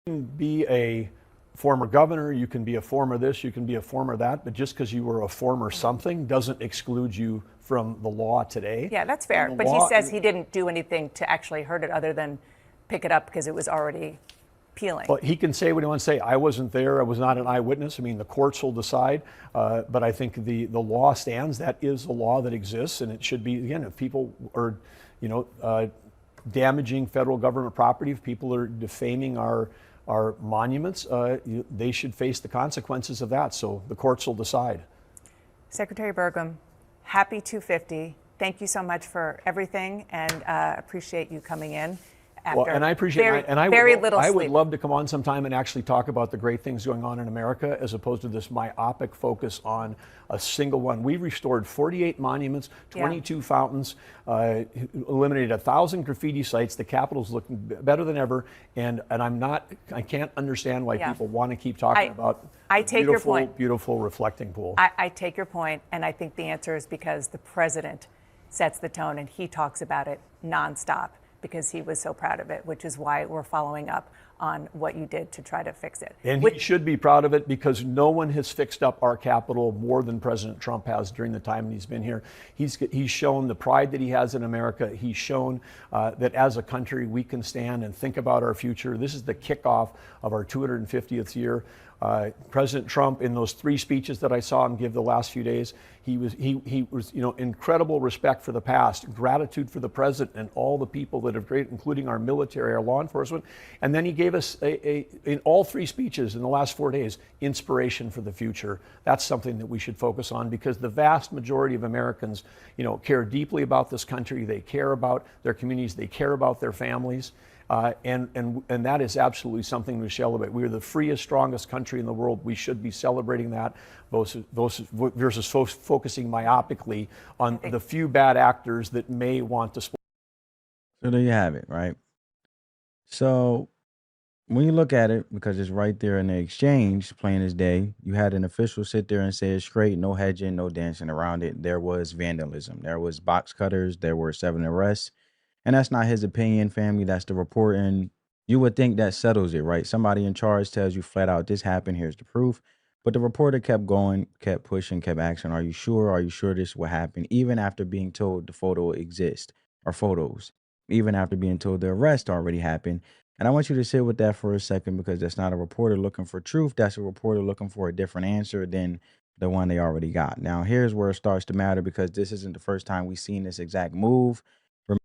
can be a former governor, you can be a former this, you can be a former that, but just because you were a former something doesn't exclude you from the law today. Yeah, that's fair. But he says he didn't do anything to actually hurt it other than pick it up because it was already peeling. Well, he can say what he wants to say. I wasn't there. I was not an eyewitness. I mean, the courts will decide. But I think the law stands. That is the law that exists, and it should be. Again, if people are, damaging federal government property, if people are defaming our monuments, they should face the consequences of that. So the courts will decide. Secretary Burgum, happy 250. Thank you so much for everything, and appreciate you coming in. Well, and I appreciate I would love to come on sometime and actually talk about the great things going on in America as opposed to this myopic focus on a single one. We restored 48 monuments, 22 fountains, eliminated 1,000 graffiti sites. The Capitol's looking better than ever, and I can't understand why people want to keep talking about I take your point. Beautiful reflecting pool. I take your point, and I think the answer is because the president sets the tone and he talks about it nonstop, because he was so proud of it, which is why we're following up on what you did to try to fix it. And he should be proud of it because no one has fixed up our Capitol more than President Trump has during the time he's been here. He's shown the pride that he has in America. He's shown that as a country we can stand and think about our future. This is the kickoff of our 250th year. President Trump, in those 3 speeches that I saw him give the last few days, he was incredible respect for the past, gratitude for the president and all the people that have great, including our military, our law enforcement, and then he gave us in all 3 speeches in the last 4 days inspiration for the future. That's something that we should focus on because the vast majority of Americans, care deeply about this country. They care about their communities. They care about their families. And that is absolutely something we celebrate. We are the freest, strongest country in the world. We should be celebrating that versus focusing myopically on the few bad actors that may want to. So there you have it, right? So when you look at it, because it's right there in the exchange, plain as day, you had an official sit there and say it's straight, no hedging, no dancing around it. There was vandalism. There was box cutters. There were 7 arrests. And that's not his opinion, family. That's the report. And you would think that settles it, right? Somebody in charge tells you flat out, this happened. Here's the proof. But the reporter kept going, kept pushing, kept asking, are you sure? Are you sure this will happen? Even after being told the photo exists or photos, even after being told the arrest already happened. And I want you to sit with that for a second because that's not a reporter looking for truth. That's a reporter looking for a different answer than the one they already got. Now, here's where it starts to matter because this isn't the first time we've seen this exact move.